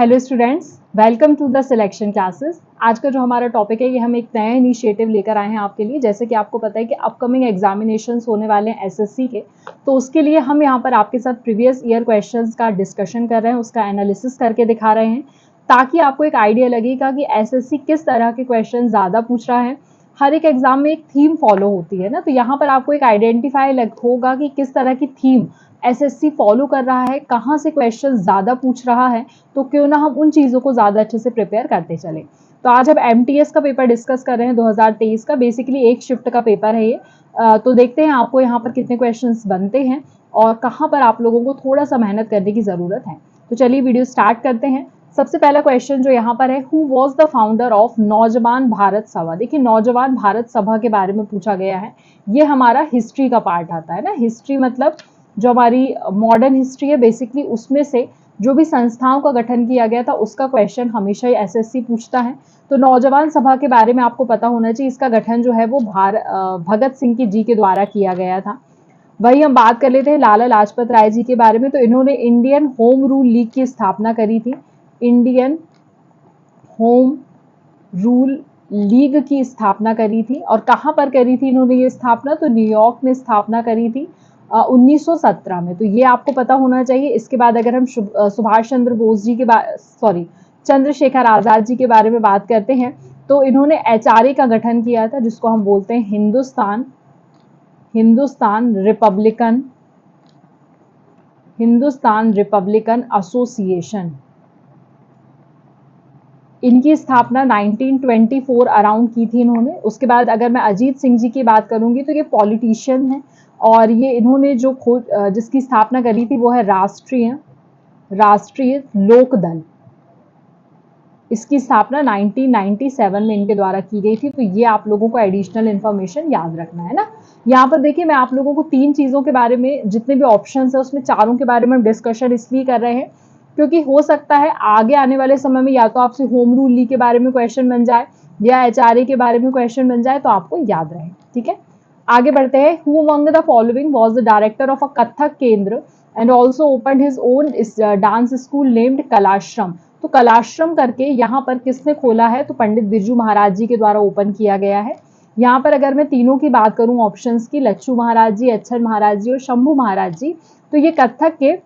Hello students, welcome to the selection classes. आज का जो हमारा टॉपिक है ये हम एक नया इनिशिएटिव लेकर आए हैं आपके लिए। जैसे कि आपको पता है कि अपकमिंग एग्जामिनेशंस होने वाले हैं एसएससी के, तो उसके लिए हम यहाँ पर आपके साथ प्रीवियस ईयर क्वेश्चंस का डिस्कशन कर रहे हैं, उसका एनालिसिस करके दिखा रहे हैं ताकि आपको एक आइडिया लगेगा कि एसएससी किस तरह के क्वेश्चन ज़्यादा पूछ रहा है। हर एक एग्जाम में एक थीम फॉलो होती है ना, तो यहाँ पर आपको एक आइडेंटिफाई होगा कि किस तरह की थीम एसएससी फॉलो कर रहा है, कहाँ से क्वेश्चन ज़्यादा पूछ रहा है, तो क्यों ना हम उन चीज़ों को ज़्यादा अच्छे से प्रिपेयर करते चलें। तो आज हम एमटीएस का पेपर डिस्कस कर रहे हैं 2023 का। बेसिकली एक शिफ्ट का पेपर है ये। तो देखते हैं आपको यहाँ पर कितने क्वेश्चंस बनते हैं और कहाँ पर आप लोगों को थोड़ा सा मेहनत करने की ज़रूरत है। तो चलिए वीडियो स्टार्ट करते हैं। सबसे पहला क्वेश्चन जो यहाँ पर है, who was the founder of नौजवान भारत सभा। देखिए, नौजवान भारत सभा के बारे में पूछा गया है। ये हमारा हिस्ट्री का पार्ट आता है ना। हिस्ट्री मतलब जो हमारी मॉडर्न हिस्ट्री है, बेसिकली उसमें से जो भी संस्थाओं का गठन किया गया था उसका क्वेश्चन हमेशा ही एसएससी पूछता है। तो नौजवान सभा के बारे में आपको पता होना चाहिए। इसका गठन जो है वो भगत सिंह की जी के द्वारा किया गया था। वही हम बात कर लेते हैं लाला लाजपत राय जी के बारे में। तो इन्होंने इंडियन होम रूल लीग की स्थापना करी थी। इंडियन होम रूल लीग की स्थापना करी थी। और कहाँ पर करी थी इन्होंने ये स्थापना? तो न्यूयॉर्क में स्थापना करी थी 1917 में। तो ये आपको पता होना चाहिए। इसके बाद अगर हम सुभाष चंद्र बोस जी के चंद्रशेखर आजाद जी के बारे में बात करते हैं, तो इन्होंने एचआरए का गठन किया था, जिसको हम बोलते हैं हिंदुस्तान रिपब्लिकन एसोसिएशन। इनकी स्थापना 1924 अराउंड की थी इन्होंने। उसके बाद अगर मैं अजीत सिंह जी की बात करूंगी तो ये पॉलिटिशियन हैं और ये इन्होंने जो जिसकी स्थापना करी थी वो है राष्ट्रीय लोक दल। इसकी स्थापना 1997 में इनके द्वारा की गई थी। तो ये आप लोगों को एडिशनल इन्फॉर्मेशन याद रखना है ना। यहाँ पर देखिए, मैं आप लोगों को 3 चीजों के बारे में, जितने भी ऑप्शंस है उसमें चारों के बारे में डिस्कशन इसलिए कर रहे हैं क्योंकि हो सकता है आगे आने वाले समय में या तो आपसे होम रूल लीग के बारे में क्वेश्चन बन जाए या एचआरए के बारे में क्वेश्चन बन जाए, तो आपको याद रहे। ठीक है, आगे बढ़ते हैं। Who among the following was the director of a Kathak Kendra and also open his own dance school named Kalashram. तो कलाश्रम करके यहाँ पर किसने खोला है? तो पंडित बिरजू महाराज जी के द्वारा ओपन किया गया है। यहाँ पर अगर मैं तीनों की बात करूं ऑप्शंस की, लच्छू महाराज जी, अच्छन महाराज जी और शंभू महाराज जी, तो ये कथक के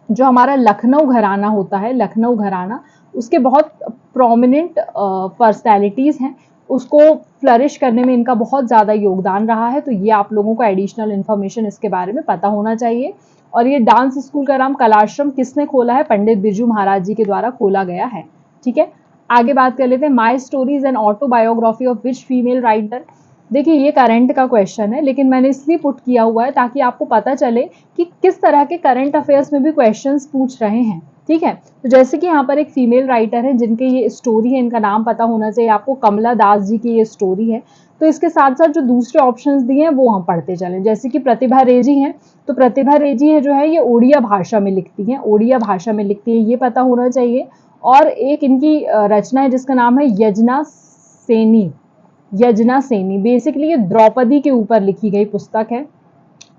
जो हमारा लखनऊ घराना होता है, लखनऊ घराना, उसके बहुत प्रोमिनेंट पर्सनैलिटीज हैं। उसको फ्लरिश करने में इनका बहुत ज़्यादा योगदान रहा है। तो ये आप लोगों को एडिशनल इन्फॉर्मेशन इसके बारे में पता होना चाहिए। और ये डांस स्कूल का नाम कलाश्रम किसने खोला है? पंडित बिरजू महाराज जी के द्वारा खोला गया है। ठीक है, आगे बात कर लेते हैं। My stories and autobiography of which female writer. देखिए, ये करंट का क्वेश्चन है, लेकिन मैंने इसलिए पुट किया हुआ है ताकि आपको पता चले कि किस तरह के करंट अफेयर्स में भी क्वेश्चंस पूछ रहे हैं। ठीक है, तो जैसे कि यहाँ पर एक फीमेल राइटर है जिनके ये स्टोरी है, इनका नाम पता होना चाहिए आपको। कमला दास जी की ये स्टोरी है। तो इसके साथ साथ जो दूसरे ऑप्शंस दिए हैं वो हम पढ़ते चलें। जैसे कि प्रतिभा रे जी हैं, तो प्रतिभा रे जी है जो है ये ओडिया भाषा में लिखती हैं, ओडिया भाषा में लिखती है, ये पता होना चाहिए। और एक इनकी रचना है जिसका नाम है यजना सेनी। बेसिकली ये द्रौपदी के ऊपर लिखी गई पुस्तक है,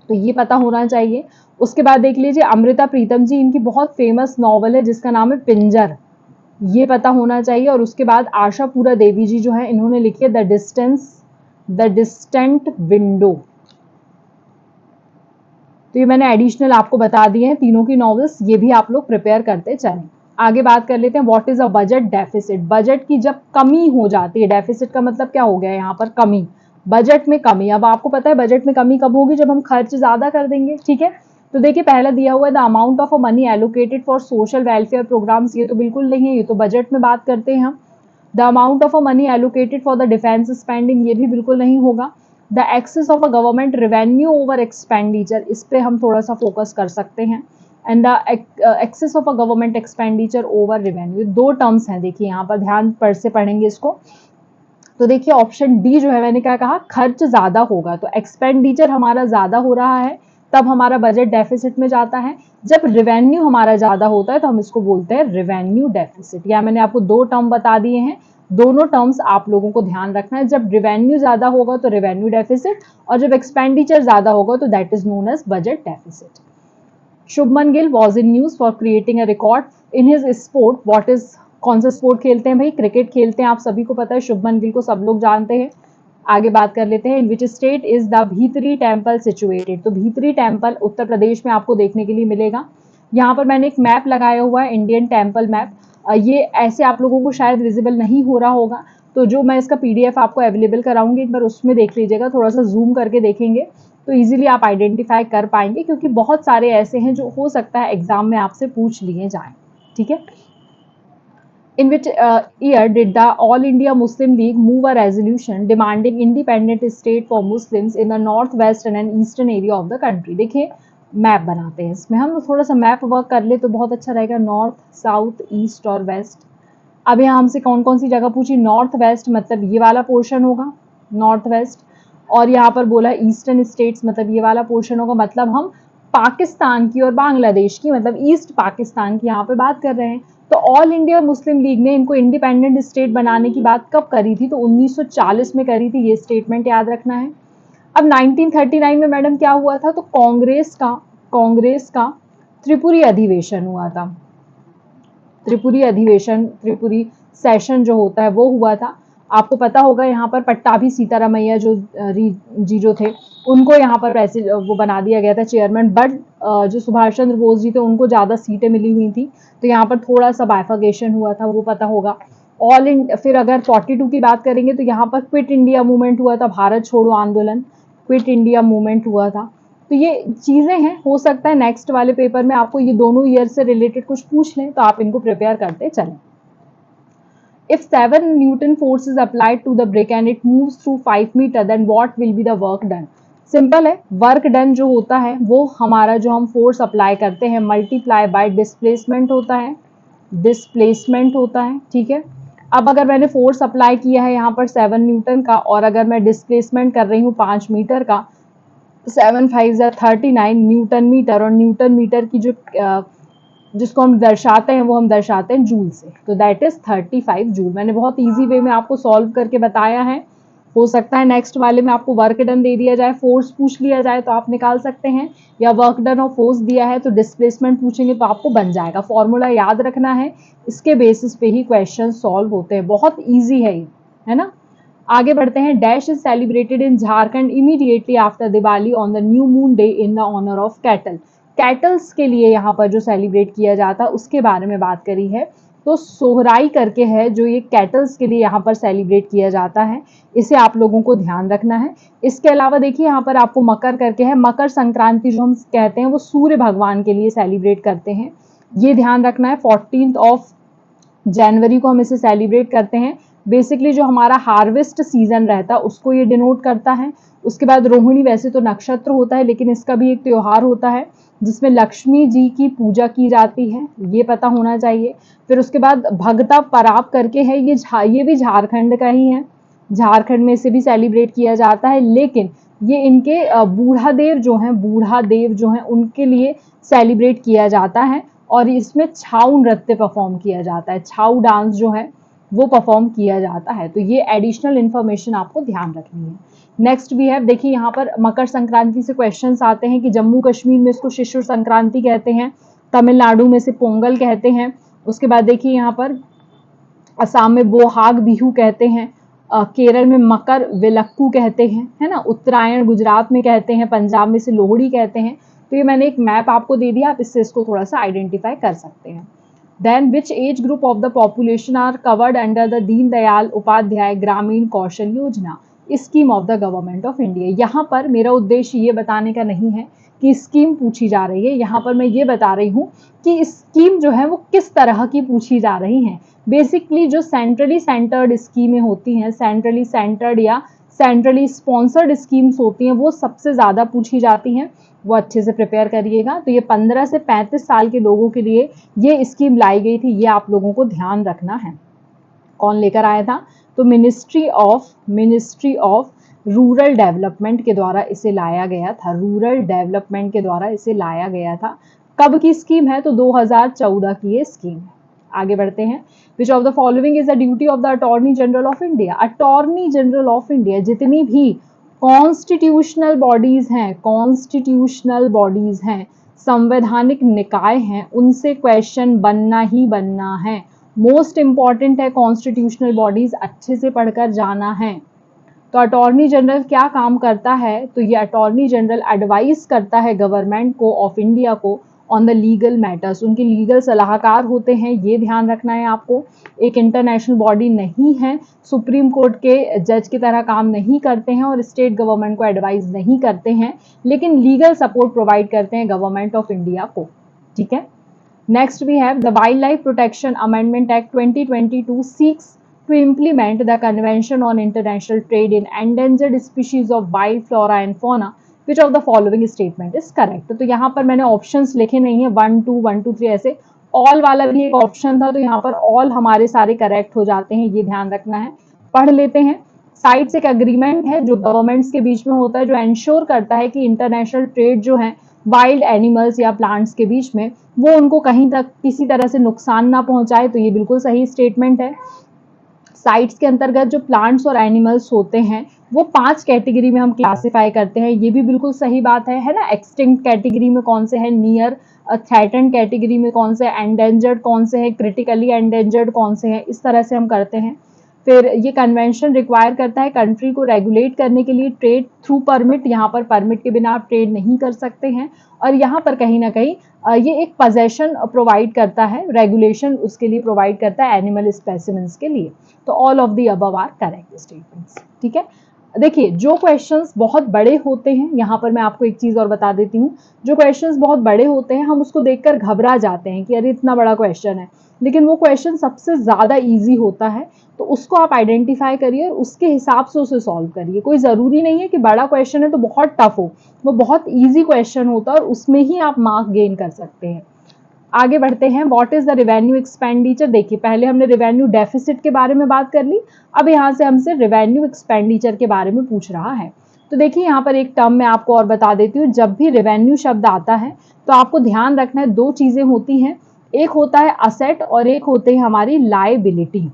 तो ये पता होना चाहिए। उसके बाद देख लीजिए अमृता प्रीतम जी, इनकी बहुत फेमस नॉवल है जिसका नाम है पिंजर, ये पता होना चाहिए। और उसके बाद आशापुरा देवी जी जो है, इन्होंने लिखी है द डिस्टेंट विंडो। तो ये मैंने एडिशनल आपको बता दिए हैं तीनों की नॉवेल्स, ये भी आप लोग प्रिपेयर करते चलें। आगे बात कर लेते हैं, what is a budget deficit. Budget की जब कमी हो जाती है, डेफिसिट का मतलब क्या हो गया यहाँ पर? कमी, बजट में कमी। अब आपको पता है बजट में कमी कब होगी? जब हम खर्च ज्यादा कर देंगे। ठीक है, तो देखिए पहला दिया हुआ है the amount of a money allocated for social welfare programmes. ये तो बिल्कुल नहीं है, ये तो बजट में बात करते हैं हम। The amount of a money allocated for the defence spending, ये भी बिल्कुल नहीं होगा। The excess of a government revenue over expenditure, इस पे हम थोड़ा सा फोकस कर सकते हैं। And the excess of a government expenditure over revenue, दो टर्म्स हैं, देखिए यहाँ पर ध्यान पर से पढ़ेंगे इसको। तो देखिए ऑप्शन डी जो है, मैंने क्या कहा? खर्च ज्यादा होगा। तो एक्सपेंडिचर हमारा ज्यादा हो रहा है तब हमारा बजट डेफिसिट में जाता है। जब रेवेन्यू हमारा ज्यादा होता है तो हम इसको बोलते हैं रेवेन्यू डेफिसिट। या मैंने आपको दो टर्म बता दिए हैं, दोनों टर्म्स आप लोगों को ध्यान रखना है। जब रेवेन्यू ज्यादा होगा तो रेवेन्यू डेफिसिट, और जब एक्सपेंडिचर ज्यादा होगा तो that is known as budget deficit. Shubman Gill was in news for creating a record in his sport. What is, कौन सा स्पोर्ट खेलते हैं भाई? क्रिकेट खेलते हैं, आप सभी को पता है, शुभमन गिल को सब लोग जानते हैं। आगे बात कर लेते हैं, in which state is the भीतरी टेम्पल सिचुएटेड। तो भीतरी टेम्पल उत्तर प्रदेश में आपको देखने के लिए मिलेगा। यहाँ पर मैंने एक मैप लगाया हुआ है, इंडियन टेम्पल मैप। ये ऐसे आप लोगों को शायद विजिबल नहीं हो रहा होगा, तो जो मैं इसका PDF आपको अवेलेबल कराऊंगी, एक बार उसमें देख लीजिएगा, थोड़ा सा जूम करके देखेंगे तो इजीली आप आइडेंटिफाई कर पाएंगे, क्योंकि बहुत सारे ऐसे हैं जो हो सकता है एग्जाम में आपसे पूछ लिए जाएं। ठीक है। In which year did the All India Muslim League move a resolution demanding independent state for Muslims in the northwest and eastern area of the country? देखिए मैप बनाते हैं, इसमें हम थोड़ा सा मैप वर्क कर ले तो बहुत अच्छा रहेगा। नॉर्थ, साउथ, ईस्ट और वेस्ट। अब यहाँ हमसे कौन कौन सी जगह पूछी? नॉर्थ वेस्ट मतलब ये वाला पोर्शन होगा, नॉर्थ वेस्ट। और यहाँ पर बोला ईस्टर्न स्टेट्स मतलब ये वाला पोर्शन होगा। मतलब हम पाकिस्तान की और बांग्लादेश की, मतलब ईस्ट पाकिस्तान की यहाँ पे बात कर रहे हैं। तो ऑल इंडिया मुस्लिम लीग ने इनको इंडिपेंडेंट स्टेट बनाने की बात कब करी थी? तो 1940 में करी थी, ये स्टेटमेंट याद रखना है। अब 1939 में मैडम क्या हुआ था? तो कांग्रेस का त्रिपुरी अधिवेशन हुआ था। त्रिपुरी अधिवेशन, त्रिपुरी सेशन जो होता है वो हुआ था। आपको पता होगा यहाँ पर पट्टाभी सीतारामैया जी जो थे, उनको यहाँ पर वो बना दिया गया था चेयरमैन। बट जो सुभाष चंद्र बोस जी थे उनको ज्यादा सीटें मिली हुई थी, तो यहाँ पर थोड़ा सा बाइफर्केशन हुआ था, वो पता होगा। फिर अगर 42 की बात करेंगे तो यहाँ पर क्विट इंडिया मूवमेंट हुआ था, भारत छोड़ो आंदोलन, क्विट इंडिया मूवमेंट हुआ था। तो ये चीजें हैं, हो सकता है नेक्स्ट वाले पेपर में आपको ये दोनों ईयर से रिलेटेड कुछ पूछ लें, तो आप इनको प्रिपेयर करते चलें। If 7 Newton force is applied to the brick and it moves through 5 meter, then what will be the work done? Simple है, वर्क डन जो होता है वो हमारा, जो हम फोर्स अप्लाई करते हैं, मल्टीप्लाई बाय डिस्प्लेसमेंट होता है, डिस्प्लेसमेंट होता है। ठीक है। अब अगर मैंने फोर्स अप्लाई किया है यहाँ पर 7 न्यूटन का, और अगर मैं डिस्प्लेसमेंट कर रही हूँ 5 मीटर का, 7 5 39 न्यूटन मीटर, और न्यूटन मीटर की जो जिसको हम दर्शाते हैं वो हम दर्शाते हैं जूल से, तो दैट इज 35 जूल। मैंने बहुत इजी वे में आपको सॉल्व करके बताया है। हो सकता है नेक्स्ट वाले में आपको वर्क डन दे दिया जाए, फोर्स पूछ लिया जाए तो आप निकाल सकते हैं, या वर्क डन और फोर्स दिया है तो डिस्प्लेसमेंट पूछेंगे तो आपको बन जाएगा। फॉर्मूला याद रखना है, इसके बेसिस पे ही क्वेश्चन सॉल्व होते हैं, बहुत ईजी है ये, है ना। आगे बढ़ते हैं। Dash is celebrated in Jharkhand immediately after Diwali on the new moon day in the honour of cattle. Cattles के लिए यहाँ पर जो सेलिब्रेट किया जाता है उसके बारे में बात करी है, तो सोहराई करके है जो ये कैटल्स के लिए यहाँ पर सेलिब्रेट किया जाता है, इसे आप लोगों को ध्यान रखना है। इसके अलावा देखिए यहाँ पर आपको मकर करके है, मकर संक्रांति जो हम कहते हैं वो सूर्य भगवान के लिए सेलिब्रेट करते हैं, ये ध्यान रखना है। 14 जनवरी को हम इसे सेलिब्रेट करते हैं। बेसिकली जो हमारा हार्वेस्ट सीजन रहता है उसको ये डिनोट करता है। उसके बाद रोहिणी वैसे तो नक्षत्र होता है, लेकिन इसका भी एक त्योहार होता है जिसमें लक्ष्मी जी की पूजा की जाती है, ये पता होना चाहिए। फिर उसके बाद भगता पराब करके है, ये भी झारखंड का ही है, झारखंड में इसे भी सेलिब्रेट किया जाता है, लेकिन ये इनके बूढ़ा देव जो हैं उनके लिए सेलिब्रेट किया जाता है, और इसमें छाऊ नृत्य परफॉर्म किया जाता है, छाऊ डांस जो है वो परफॉर्म किया जाता है। तो ये एडिशनल इन्फॉर्मेशन आपको ध्यान रखनी है। नेक्स्ट भी है, देखिए यहाँ पर मकर संक्रांति से क्वेश्चंस आते हैं कि जम्मू कश्मीर में इसको शिशु संक्रांति कहते हैं, तमिलनाडु में से पोंगल कहते हैं। उसके बाद देखिए यहाँ पर असम में बोहाग बिहू कहते हैं, केरल में मकर विलक्कू कहते हैं, है ना। उत्तरायण गुजरात में कहते हैं, पंजाब में से लोहड़ी कहते हैं। तो ये मैंने एक मैप आपको दे दिया, आप इससे इसको थोड़ा सा आइडेंटिफाई कर सकते हैं। Then which age group of the population are covered under the Deen Dayal Upadhyaya Grameen Kaushal Yojana scheme of the government of India. यहाँ पर मेरा उद्देश्य ये बताने का नहीं है कि स्कीम पूछी जा रही है, यहाँ पर मैं ये बता रही हूँ कि स्कीम जो है वो किस तरह की पूछी जा रही है। बेसिकली जो सेंट्रली सेंटर्ड स्कीमें होती हैं, सेंट्रली सेंटर्ड या सेंट्रली स्पॉन्सर्ड स्कीम्स होती हैं, वो सबसे ज़्यादा पूछी जाती हैं, वो अच्छे से प्रिपेयर करिएगा। तो ये 15 से 35 साल के लोगों के लिए ये स्कीम लाई गई थी, ये आप लोगों को ध्यान रखना है। कौन लेकर आया था? तो मिनिस्ट्री ऑफ रूरल डेवलपमेंट के द्वारा इसे लाया गया था, रूरल डेवलपमेंट के द्वारा इसे लाया गया था। कब की स्कीम है? तो 2014 की ये स्कीम है। आगे बढ़ते हैं। विच of the following is the duty of the attorney general of India. Attorney general of India जितनी भी कॉन्स्टिट्यूशनल बॉडीज हैं संवैधानिक निकाय हैं उनसे क्वेश्चन बनना ही बनना है। मोस्ट इंपॉर्टेंट है कॉन्स्टिट्यूशनल बॉडीज, अच्छे से पढ़कर जाना है। तो अटॉर्नी जनरल क्या काम करता है, तो ये अटॉर्नी जनरल एडवाइस करता है गवर्नमेंट को ऑफ इंडिया को ऑन द लीगल मैटर्स, उनके लीगल सलाहकार होते हैं, ये ध्यान रखना है आपको। एक इंटरनेशनल बॉडी नहीं है, सुप्रीम कोर्ट के जज की तरह काम नहीं करते हैं और स्टेट गवर्नमेंट को एडवाइस नहीं करते हैं, लेकिन लीगल सपोर्ट प्रोवाइड करते हैं गवर्नमेंट ऑफ इंडिया को। ठीक है, next we have the wildlife protection amendment act 2022 seeks to implement the Convention on International Trade in Endangered Species of Wild Flora and Fauna, which of the following statement is correct। तो यहाँ पर मैंने options लिखे नहीं है 1 2 1 2 3 ऐसे, all वाला भी एक ऑप्शन था, तो यहाँ पर ऑल हमारे सारे करेक्ट हो जाते हैं, ये ध्यान रखना है। पढ़ लेते हैं। साइट्स एक अग्रीमेंट है जो गवर्नमेंट्स के बीच में होता है, जो एंश्योर करता है कि इंटरनेशनल ट्रेड जो है वाइल्ड एनिमल्स या प्लांट्स के बीच में, वो उनको कहीं तक किसी तरह से नुकसान ना पहुंचाए, तो ये बिल्कुल सही स्टेटमेंट है। साइट्स के अंतर्गत जो प्लांट्स और एनिमल्स होते हैं वो 5 कैटेगरी में हम क्लासिफाई करते हैं, ये भी बिल्कुल सही बात है ना। एक्सटिंक्ट कैटेगरी में कौन से हैं, नियर थ्रेटन्ड कैटेगरी में कौन से, एंडेंजर्ड कौन से हैं, क्रिटिकली एंडेंजर्ड कौन से हैं, इस तरह से हम करते हैं। फिर ये कन्वेंशन रिक्वायर करता है कंट्री को रेगुलेट करने के लिए ट्रेड थ्रू परमिट, यहाँ पर परमिट के बिना आप ट्रेड नहीं कर सकते हैं। और यहाँ पर कहीं ना कहीं ये एक पोजेशन प्रोवाइड करता है, रेगुलेशन उसके लिए प्रोवाइड करता है एनिमल स्पेसिमेंस के लिए। तो all of the above are correct statements. ठीक है, देखिए जो क्वेश्चंस बहुत बड़े होते हैं, यहाँ पर मैं आपको एक चीज और बता देती हूँ, जो क्वेश्चंस बहुत बड़े होते हैं हम उसको देखकर घबरा जाते हैं कि अरे इतना बड़ा क्वेश्चन है, लेकिन वो क्वेश्चन सबसे ज्यादा इजी होता है। तो उसको आप आइडेंटिफाई करिए और उसके हिसाब से उसे सॉल्व करिए। कोई जरूरी नहीं है कि बड़ा क्वेश्चन है तो बहुत टफ हो, वो बहुत ईजी क्वेश्चन होता है और उसमें ही आप मार्क गेन कर सकते हैं। आगे बढ़ते हैं। What is the revenue expenditure. देखिए पहले हमने रेवेन्यू डेफिसिट के बारे में बात कर ली, अब यहाँ से हमसे रेवेन्यू एक्सपेंडिचर के बारे में पूछ रहा है। तो देखिए यहाँ पर एक टर्म मैं आपको और बता देती हूँ, जब भी रेवेन्यू शब्द आता है तो आपको ध्यान रखना है, दो चीजें होती हैं, एक होता है असेट और एक होते हैं हमारी लायबिलिटी।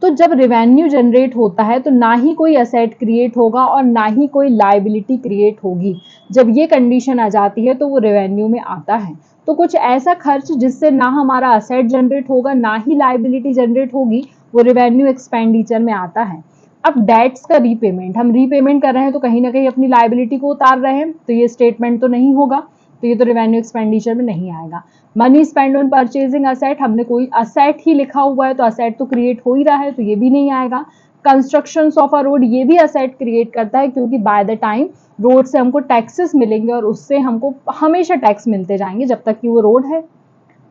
तो जब रेवेन्यू जनरेट होता है तो ना ही कोई असेट क्रिएट होगा और ना ही कोई लायबिलिटी क्रिएट होगी। जब ये कंडीशन आ जाती है तो वो रेवेन्यू में आता है। तो कुछ ऐसा खर्च जिससे ना हमारा असेट जनरेट होगा ना ही लायबिलिटी जनरेट होगी, वो रेवेन्यू एक्सपेंडिचर में आता है। अब डेट्स का रीपेमेंट, हम रीपेमेंट कर रहे हैं तो कहीं ना कहीं अपनी लायबिलिटी को उतार रहे हैं, तो ये स्टेटमेंट तो नहीं होगा, तो ये तो रेवेन्यू एक्सपेंडिचर में नहीं आएगा। Money spend on purchasing asset, हमने कोई असेट ही लिखा हुआ है तो असेट तो क्रिएट हो ही रहा है, तो ये भी नहीं आएगा। कंस्ट्रक्शन ऑफ अ रोड, ये भी असेट क्रिएट करता है क्योंकि बाय द टाइम रोड से हमको टैक्सेस मिलेंगे और उससे हमको हमेशा टैक्स मिलते जाएंगे जब तक कि वो रोड है।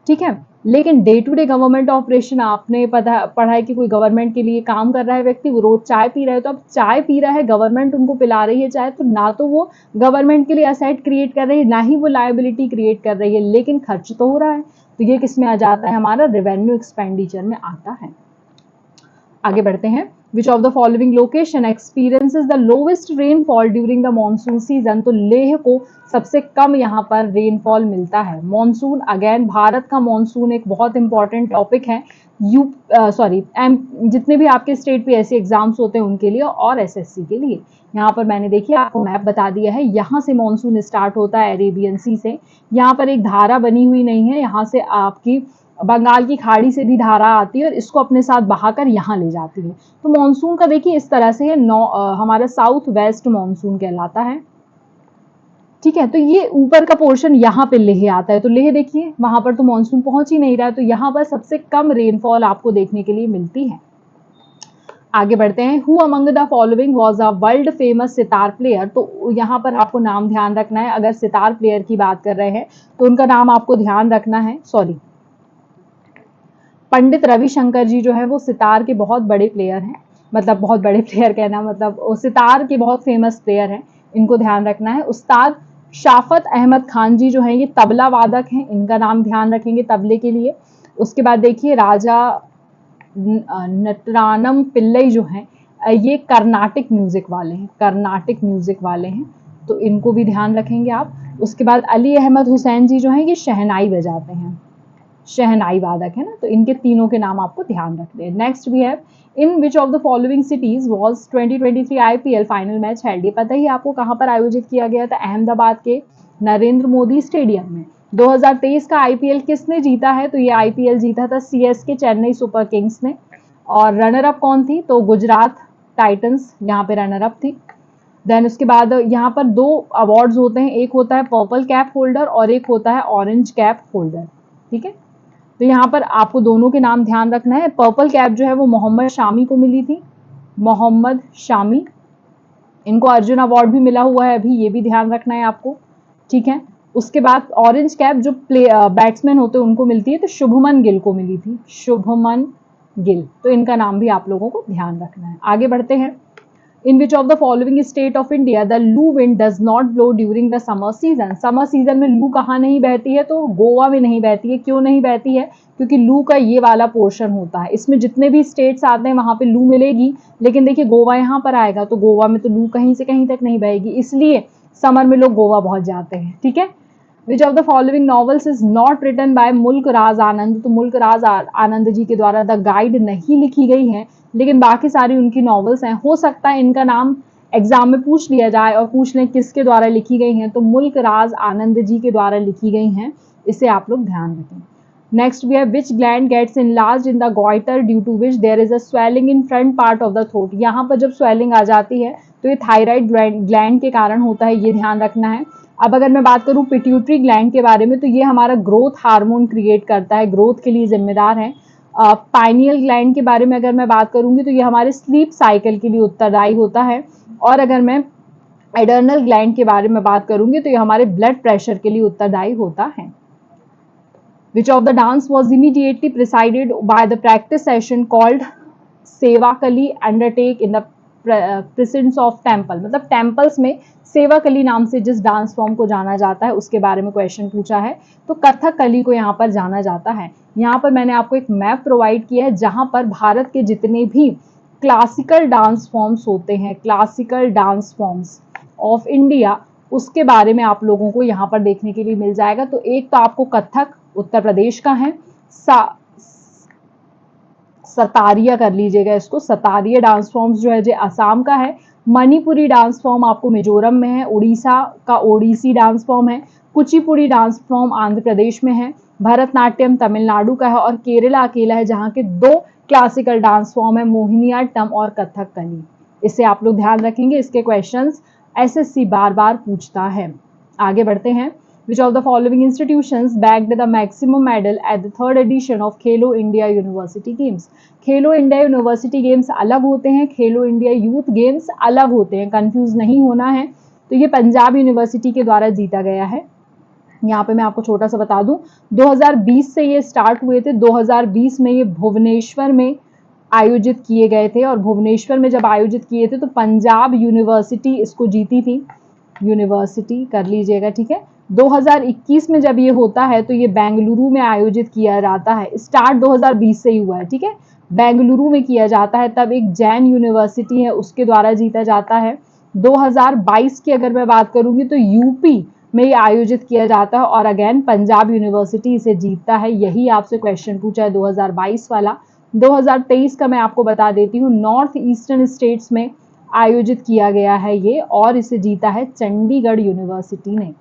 ठीक है, लेकिन day to day government operation, आपने पढ़ा है कि कोई गवर्नमेंट के लिए काम कर रहा है व्यक्ति, वो रोज चाय पी रहा है, तो अब चाय पी रहा है, गवर्नमेंट उनको पिला रही है चाय, तो ना तो वो गवर्नमेंट के लिए असेट क्रिएट कर रही है ना ही वो लायबिलिटी क्रिएट कर रही है, लेकिन खर्च तो हो रहा है। तो ये किस में आ जाता है, हमारा रेवेन्यू एक्सपेंडिचर में आता है। आगे बढ़ते हैं। Which of the following location experiences the lowest rainfall during the monsoon season। तो लेह को सबसे कम यहाँ पर रेनफॉल मिलता है। मॉनसून, अगेन भारत का मॉनसून एक बहुत इंपॉर्टेंट टॉपिक है, जितने भी आपके स्टेट पे ऐसे एग्जाम्स होते हैं उनके लिए और एसएससी के लिए। यहाँ पर मैंने देखिए आपको मैप बता दिया है, यहाँ से मॉनसून स्टार्ट होता है अरेबियन सी से, यहाँ पर एक धारा बनी हुई नहीं है, यहाँ से आपकी बंगाल की खाड़ी से भी धारा आती है और इसको अपने साथ बहाकर यहाँ ले जाती है। तो मॉनसून का देखिए इस तरह से है, हमारा साउथ वेस्ट मॉनसून कहलाता है। ठीक है, तो ये ऊपर का पोर्शन यहाँ पे लेह आता है, तो लेह देखिए वहां पर तो मॉनसून पहुंच ही नहीं रहा है, तो यहाँ पर सबसे कम रेनफॉल आपको देखने के लिए मिलती है। आगे बढ़ते हैं। Who among the following was a world famous sitar player. तो यहाँ पर आपको नाम ध्यान रखना है, अगर सितार प्लेयर की बात कर रहे हैं तो उनका नाम आपको ध्यान रखना है, पंडित रविशंकर जी जो है वो सितार के बहुत बड़े प्लेयर हैं, मतलब बहुत बड़े प्लेयर कहना मतलब वो सितार के बहुत फेमस प्लेयर हैं, इनको ध्यान रखना है। उस्ताद शाफत अहमद खान जी जो हैं ये तबला वादक हैं, इनका नाम ध्यान रखेंगे तबले के लिए। उसके बाद देखिए राजा नटरानम पिल्लई जो हैं ये कर्नाटिक म्यूजिक वाले हैं, कर्नाटिक म्यूजिक वाले हैं, तो इनको भी ध्यान रखेंगे आप। उसके बाद अली अहमद हुसैन जी जो हैं ये शहनाई बजाते हैं, शहनाई वादक है ना, तो इनके तीनों के नाम आपको ध्यान रखने हैं। Next we have in which of the following cities was 2023 IPL final match held. ये पता ही आपको कहाँ पर आयोजित किया गया था, अहमदाबाद के नरेंद्र मोदी स्टेडियम में। 2023 का आईपीएल किसने जीता है? तो ये आईपीएल जीता था सीएसके चेन्नई सुपर किंग्स ने। और रनर अप कौन थी? तो गुजरात टाइटंस यहाँ पे रनर अप थी। देन उसके बाद यहाँ पर 2 अवार्ड्स होते हैं, एक होता है पर्पल कैप होल्डर और एक होता है ऑरेंज कैप होल्डर। ठीक है, तो यहाँ पर आपको दोनों के नाम ध्यान रखना है। पर्पल कैप जो है वो मोहम्मद शामी को मिली थी, मोहम्मद शामी। इनको अर्जुन अवार्ड भी मिला हुआ है अभी, ये भी ध्यान रखना है आपको। ठीक है, उसके बाद ऑरेंज कैप जो बैट्समैन होते हैं उनको मिलती है, तो शुभमन गिल को मिली थी, शुभमन गिल। तो इनका नाम भी आप लोगों को ध्यान रखना है। आगे बढ़ते हैं। In which of the following state of India the loo wind does not blow during the summer season? Summer season में लू कहाँ नहीं बहती है? तो गोवा में नहीं बहती है। क्यों नहीं बहती है? क्योंकि लू का ये वाला पोर्शन होता है, इसमें जितने भी स्टेट्स आते हैं वहां पे लू मिलेगी, लेकिन देखिए गोवा यहाँ पर आएगा तो गोवा में तो लू कहीं से कहीं तक नहीं बहेगी, इसलिए समर में लोग गोवा बहुत जाते हैं। ठीक है, which of the following novels is not written by Mulk Raj आनंद? तो मुल्क राज आनंद जी के द्वारा द गाइड नहीं लिखी गई है, लेकिन बाकी सारी उनकी नॉवेल्स हैं। हो सकता है इनका नाम एग्जाम में पूछ लिया जाए और पूछ लें किसके द्वारा लिखी गई हैं, तो मुल्क राज आनंद जी के द्वारा लिखी गई हैं, इसे आप लोग ध्यान रखें। Next we have which gland gets enlarged in the goiter due to which there is a swelling in front part of the throat? यहाँ पर जब स्वेलिंग आ जाती है तो ये थायराइड ग्लैंड के कारण होता है, ये ध्यान रखना है। अब अगर मैं बात करूं पिट्यूटरी ग्लैंड के बारे में, तो ये हमारा ग्रोथ हार्मोन क्रिएट करता है, ग्रोथ के लिए जिम्मेदार है। पाइनियल ग्लैंड के बारे में अगर मैं बात करूंगी तो ये हमारे स्लीप साइकिल के लिए उत्तरदायी होता है। और अगर मैं एडर्नल ग्लैंड के बारे में बात करूंगी तो ये हमारे ब्लड प्रेशर के लिए उत्तरदायी होता है। Which of the dance was immediately preceded by the practice session called सेवाकली undertake in the presence of temple? मतलब टेम्पल्स में सेवाकली नाम से जिस डांस फॉर्म को जाना जाता है उसके बारे में क्वेश्चन पूछा है, तो कथकली को यहाँ पर जाना जाता है। यहाँ पर मैंने आपको एक मैप प्रोवाइड किया है जहाँ पर भारत के जितने भी क्लासिकल डांस फॉर्म्स होते हैं, classical dance forms of India, उसके बारे में आप लोगों को यहाँ पर देखने के लिए मिल जाएगा। तो एक तो आपको कथक उत्तर प्रदेश का है, सतारिया कर लीजिएगा इसको, सतारिया डांस फॉर्म्स जो है जो असम का है, मणिपुरी डांस फॉर्म आपको मिजोरम में है, उड़ीसा का ओडिसी डांस फॉर्म है, कुचिपुड़ी डांस फॉर्म आंध्र प्रदेश में है, भरतनाट्यम तमिलनाडु का है और केरला अकेला है जहाँ के 2 क्लासिकल डांस फॉर्म है, मोहिनीअट्टम और कथकली। इसे आप लोग ध्यान रखेंगे, इसके क्वेश्चंस एसएससी बार बार पूछता है। आगे बढ़ते हैं। Which of the following institutions bagged the maximum medal at the 3rd edition of Khelo India university games? Khelo India university games अलग होते हैं, खेलो इंडिया यूथ गेम्स अलग होते हैं, कंफ्यूज नहीं होना है। तो ये पंजाब यूनिवर्सिटी के द्वारा जीता गया है। यहाँ पे मैं आपको छोटा सा बता दूं, 2020 से ये स्टार्ट हुए थे, 2020 में ये भुवनेश्वर में आयोजित किए गए थे और भुवनेश्वर में जब आयोजित किए थे तो पंजाब यूनिवर्सिटी इसको जीती थी, यूनिवर्सिटी कर लीजिएगा। ठीक है, 2021 में जब ये होता है तो ये बेंगलुरु में आयोजित किया जाता है, स्टार्ट 2020 से ही हुआ है। ठीक है, बेंगलुरु में किया जाता है, तब एक जैन यूनिवर्सिटी है उसके द्वारा जीता जाता है। 2022 की अगर मैं बात करूंगी तो यूपी में ये आयोजित किया जाता है और अगेन पंजाब यूनिवर्सिटी इसे जीतता है। यही आपसे क्वेश्चन पूछा है 2022 वाला। 2023 का मैं आपको बता देती हूँ, नॉर्थ ईस्टर्न स्टेट्स में आयोजित किया गया है ये और इसे जीता है चंडीगढ़ यूनिवर्सिटी ने।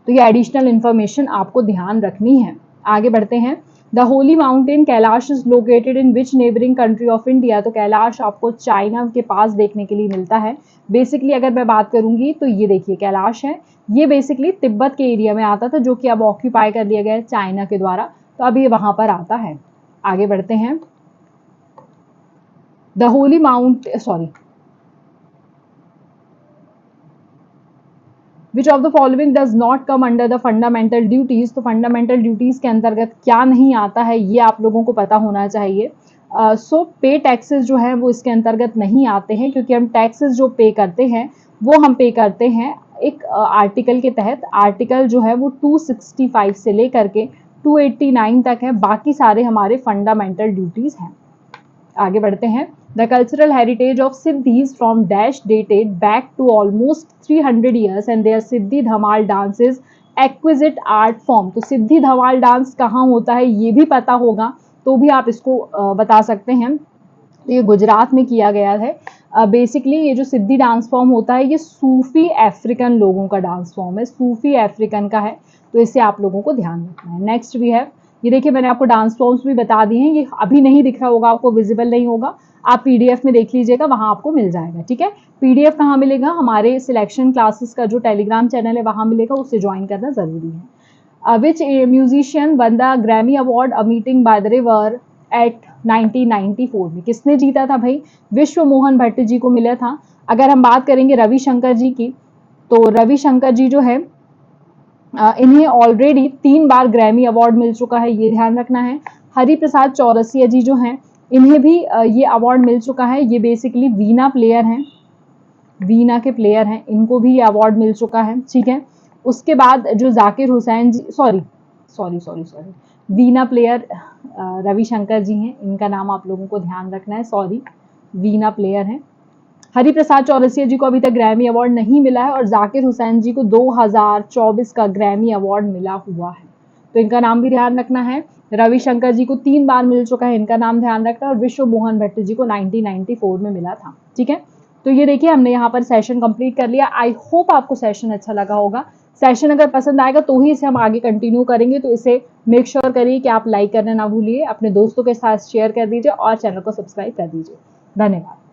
तो ये एडिशनल इंफॉर्मेशन आपको ध्यान रखनी है। आगे बढ़ते हैं। The Holi mountain Kailash is located in which neighbouring country of India? तो कैलाश आपको चाइना के पास देखने के लिए मिलता है। बेसिकली अगर मैं बात करूंगी तो ये देखिए कैलाश है, ये बेसिकली तिब्बत के एरिया में आता था जो कि अब ऑक्यूपाई कर लिया गया है चाइना के द्वारा, तो अब ये वहां पर आता है। आगे बढ़ते हैं। The Holi Which of the following does not come under the fundamental duties? तो फंडामेंटल ड्यूटीज के अंतर्गत क्या नहीं आता है ये आप लोगों को पता होना चाहिए। सो पे टैक्सेस जो है वो इसके अंतर्गत नहीं आते हैं, क्योंकि हम टैक्सेस जो पे करते हैं वो हम पे करते हैं एक आर्टिकल के तहत। आर्टिकल जो है वो 265 से लेकर के 289 तक है, बाकी सारे हमारे फंडामेंटल ड्यूटीज हैं। आगे बढ़ते हैं। The cultural heritage of Siddis from dash dated back to almost 300 years and their Siddi Dhamal dance is exquisite art form. तो सिद्धि धमाल डांस कहाँ होता है ये भी पता होगा तो भी आप इसको बता सकते हैं। तो ये गुजरात में किया गया है। बेसिकली ये जो सिद्धि डांस फॉर्म होता है ये सूफी अफ्रीकन लोगों का डांस फॉर्म है, सूफी अफ्रीकन का है, तो इससे आप लोगों को ध्यान रखना है। नेक्स्ट भी है, ये देखिए मैंने आपको डांस फॉर्म्स भी बता दिए हैं, ये अभी नहीं दिख रहा होगा आपको, विजिबल नहीं होगा, आप पीडीएफ में देख लीजिएगा, वहां आपको मिल जाएगा। ठीक है, पीडीएफ कहाँ मिलेगा, हमारे सिलेक्शन क्लासेस का जो टेलीग्राम चैनल है वहां मिलेगा, उससे ज्वाइन करना जरूरी है। Which musician won the Grammy award a meeting by the river at 1994 में, किसने जीता था भाई, विश्व मोहन भट्ट जी को मिला था। अगर हम बात करेंगे रविशंकर जी की, तो रविशंकर जी जो है इन्हें ऑलरेडी 3 बार ग्रैमी अवार्ड मिल चुका है, ये ध्यान रखना है। हरिप्रसाद चौरसिया जी जो हैं इन्हें भी ये अवार्ड मिल चुका है, ये बेसिकली वीणा प्लेयर हैं, वीणा के प्लेयर हैं, इनको भी ये अवार्ड मिल चुका है। ठीक है, उसके बाद जो जाकिर हुसैन जी, सॉरी वीणा प्लेयर रविशंकर जी हैं, इनका नाम आप लोगों को ध्यान रखना है, सॉरी वीणा प्लेयर हैं। हरिप्रसाद चौरसिया जी को अभी तक ग्रैमी अवार्ड नहीं मिला है, और जाकिर हुसैन जी को 2024 का ग्रैमी अवार्ड मिला हुआ है, तो इनका नाम भी ध्यान रखना है। रविशंकर जी को 3 बार मिल चुका है, इनका नाम ध्यान रखना है, और विश्व मोहन भट्ट जी को 1994 में मिला था। ठीक है, तो ये देखिए हमने यहाँ पर सेशन कंप्लीट कर लिया। आई होप आपको सेशन अच्छा लगा होगा। सेशन अगर पसंद आएगा तो ही इसे हम आगे कंटिन्यू करेंगे, तो इसे मेक श्योर करिए कि आप लाइक करना ना भूलिए, अपने दोस्तों के साथ शेयर कर दीजिए और चैनल को सब्सक्राइब कर दीजिए। धन्यवाद।